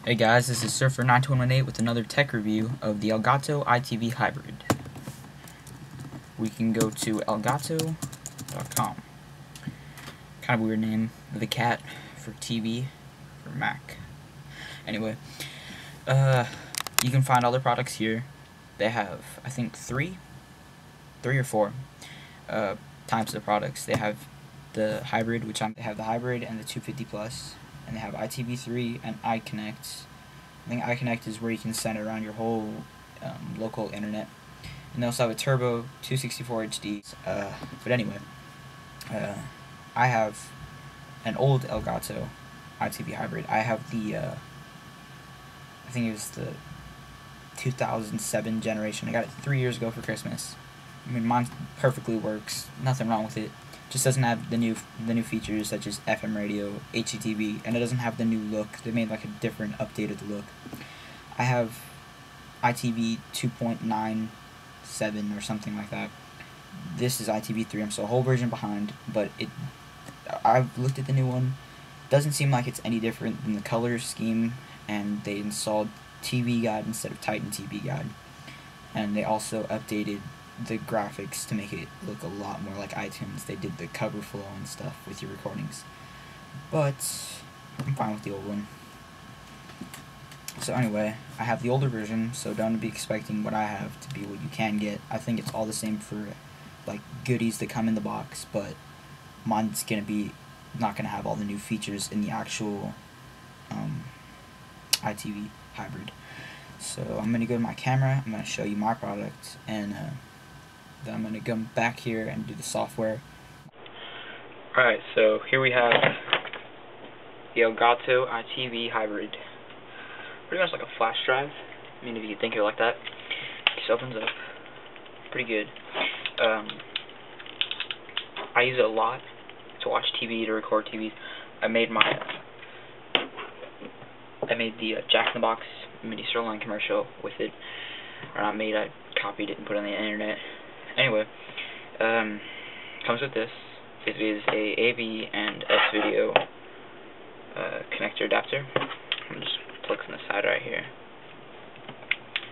Hey guys, this is Surfer9218 with another tech review of the Elgato Eye TV Hybrid. We can go to elgato.com. Kind of weird name with a cat for TV for Mac. Anyway, you can find all their products here. They have, I think, three or four types of products. They have the hybrid, they have the hybrid and the 250 plus. And they have ITV3 and iConnect. I think iConnect is where you can send around your whole local internet. And they also have a Turbo 264 HD. But anyway, I have an old Elgato Eye TV Hybrid. I have the, I think it was the 2007 generation. I got it 3 years ago for Christmas. I mean, mine perfectly works. Nothing wrong with it. Just doesn't have the new features such as FM radio, HDTV, and it doesn't have the new look. They made like a different, updated look. I have ITV 2.97 or something like that. This is ITV3. I'm still a whole version behind, but I've looked at the new one. Doesn't seem like it's any different than the color scheme, and they installed TV Guide instead of Titan TV Guide, and they also updated the graphics to make it look a lot more like iTunes. They did the cover flow and stuff with your recordings, but I'm fine with the old one. So anyway, I have the older version, so don't be expecting what I have to be what you can get. I think it's all the same for like goodies that come in the box, but mine's gonna be not gonna have all the new features in the actual ITV Hybrid. So I'm gonna go to my camera, I'm gonna show you my product, and then I'm going to come back here and do the software. Alright, so here we have the Elgato Eye TV Hybrid. Pretty much like a flash drive. I mean, if you could think of it like that. It just opens up. Pretty good. I use it a lot to watch TV, to record TVs. I made the Jack in the Box mini sirloin commercial with it. Or not made, I copied it and put it on the internet. Anyway, comes with this. It is a AV and S video connector adapter. I'm just plugs on the side right here.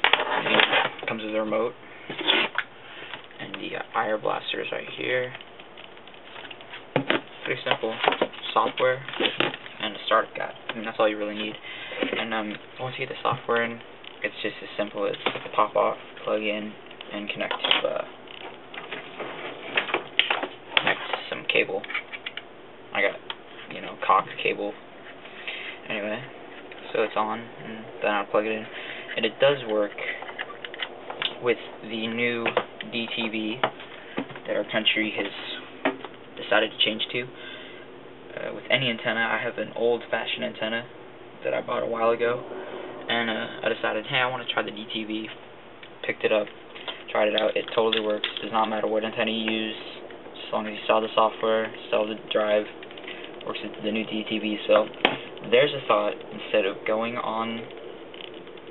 And it comes with a remote and the IR blasters right here. Pretty simple software and a startup guide. I mean, that's all you really need. And once you get the software in, it's just as simple as pop off, plug in, and connect to some cable. I got, cox cable. Anyway, so it's on, and then I'll plug it in. And it does work with the new DTV that our country has decided to change to. With any antenna, I have an old-fashioned antenna that I bought a while ago, and I decided, hey, I want to try the DTV. Picked it up, tried it out. It totally works. Does not matter what antenna you use, as long as you saw the software, saw the drive. Works with the new DTV. So there's a thought, instead of going on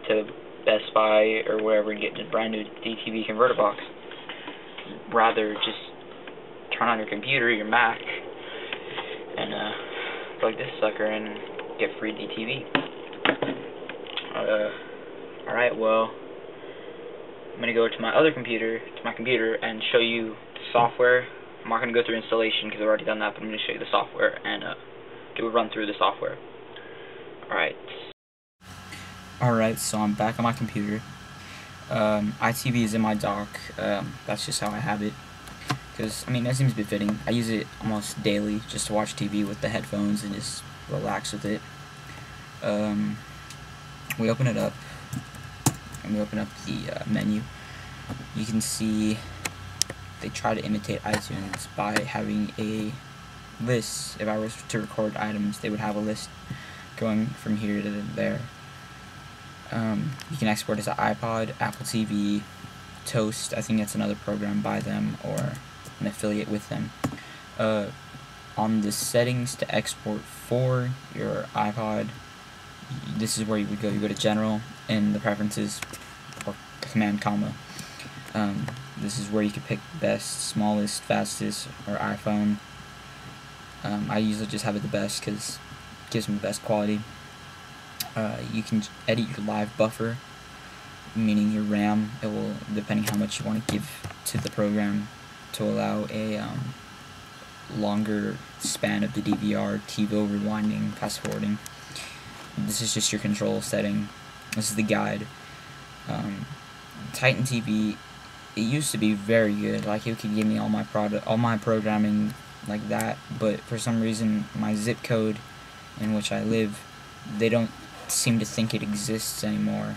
to Best Buy or wherever and getting a brand new DTV converter box, rather just turn on your computer, your Mac, and plug this sucker in and get free DTV. Alright, well, I'm going to go to my other computer, and show you the software. I'm not going to go through installation because I've already done that, but I'm going to show you the software and do a run through the software. Alright, so I'm back on my computer. ITV is in my dock. That's just how I have it. Because, I mean, that seems befitting. I use it almost daily just to watch TV with the headphones and just relax with it. We open it up, and we open up the menu. You can see they try to imitate iTunes by having a list. If I was to record items, they would have a list going from here to there. You can export as an iPod, Apple TV, Toast. I think that's another program by them or an affiliate with them. On the settings to export for your iPod, this is where you would go. You go to General and the Preferences, or Command comma. This is where you can pick best, smallest, fastest, or iPhone. I usually just have it the best because it gives me the best quality. You can edit your live buffer, meaning your RAM. It will, depending how much you want to give to the program, to allow a longer span of the DVR, TiVo rewinding, fast forwarding. This is just your control setting. This is the guide. Titan TV, it used to be very good. Like, it could give me all my programming like that, but for some reason my zip code in which I live, they don't seem to think it exists anymore,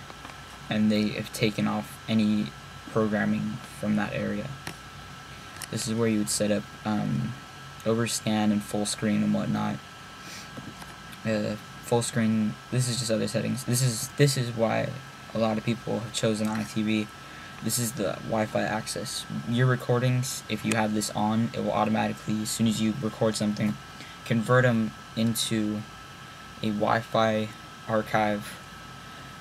and they have taken off any programming from that area. This is where you would set up overscan and full screen and whatnot. Full screen, this is just other settings. This is why a lot of people have chosen iTV. This is the Wi-Fi access. Your recordings, if you have this on, it will automatically, as soon as you record something, convert them into a Wi-Fi archive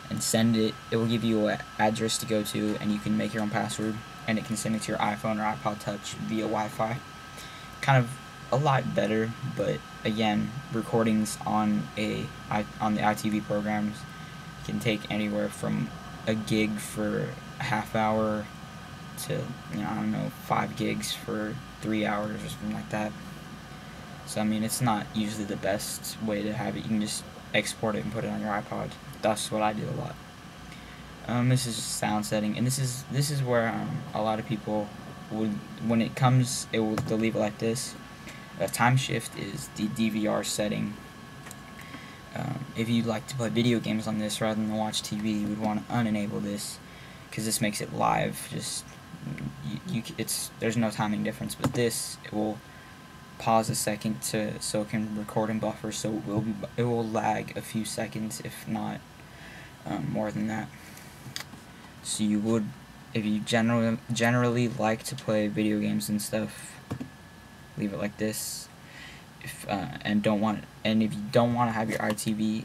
and send it. It will give you an address to go to, and you can make your own password, and it can send it to your iPhone or iPod Touch via Wi-Fi. Kind of a lot better, but again, recordings on the iTV programs can take anywhere from a gig for a half hour to, I don't know, 5 gigs for 3 hours or something like that. So I mean, it's not usually the best way to have it. You can just export it and put it on your iPod. That's what I do a lot. This is just sound setting, and this is where a lot of people would, when it comes, they'll leave it like this. Time shift is the DVR setting. If you'd like to play video games on this rather than watch TV, you would want to unenable this, because this makes it live. Just there's no timing difference, but this, it will pause a second so it can record and buffer, so it will lag a few seconds, if not more than that. So you would, if you generally like to play video games and stuff, leave it like this. If if you don't want to have your iTV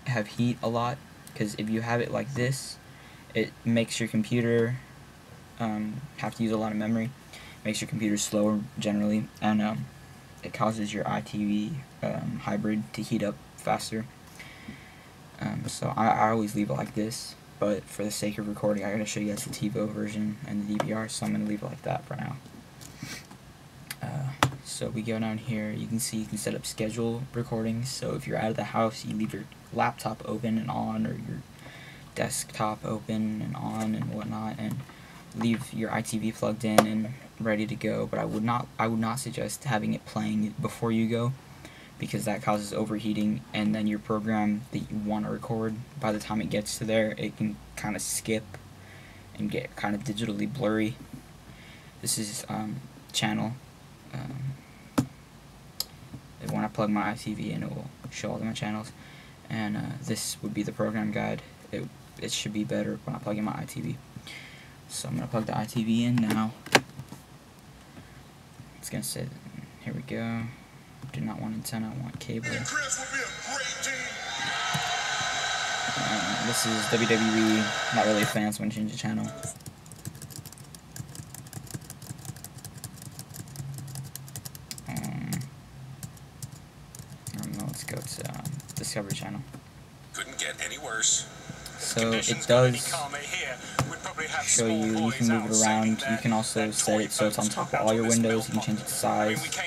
have heat a lot, because if you have it like this, it makes your computer have to use a lot of memory, makes your computer slower generally, and it causes your iTV hybrid to heat up faster. So I always leave it like this, but for the sake of recording, I gotta show you guys the TiVo version and the DVR, so I'm gonna leave it like that for now. So we go down here, you can see you can set up schedule recordings. So if you're out of the house, you leave your laptop open and on, or your desktop open and on and whatnot, and leave your iTV plugged in and ready to go. But I would not suggest having it playing before you go, because that causes overheating, and then your program that you want to record, by the time it gets to there, it can kind of skip and get kind of digitally blurry. This is channel. When I plug my iTV in, it will show all of my channels, and this would be the program guide. It should be better when I plug in my iTV. So I'm gonna plug the iTV in now. It's gonna say, here we go. Do not want antenna, I want cable. This is WWE. Not really a fan, so I'm gonna change the channel. Let's go to Discovery Channel. Couldn't get any worse. So it does show you can move it around. You can also set it so it's on top of all your windows. You can change its size.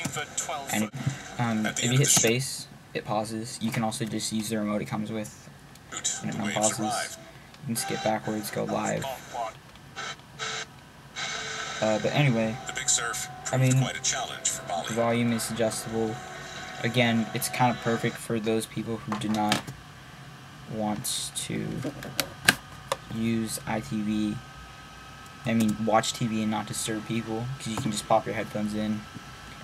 And if you hit space, it pauses. You can also just use the remote it comes with, and it unpauses. You can skip backwards, go live. But anyway, I mean, the volume is adjustable. Again, it's kind of perfect for those people who do not want to use iTV, watch TV and not disturb people, because you can just pop your headphones in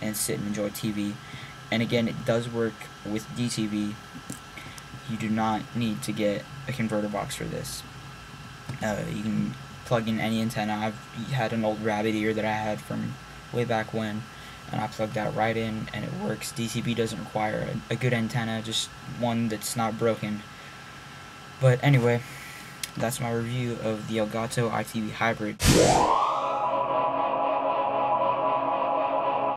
and sit and enjoy TV. And again, it does work with DTV. You do not need to get a converter box for this. You can plug in any antenna. I've had an old rabbit ear that I had from way back when, and I plugged that right in, and it works. DTV doesn't require a good antenna, just one that's not broken. But anyway, that's my review of the Elgato Eye TV Hybrid.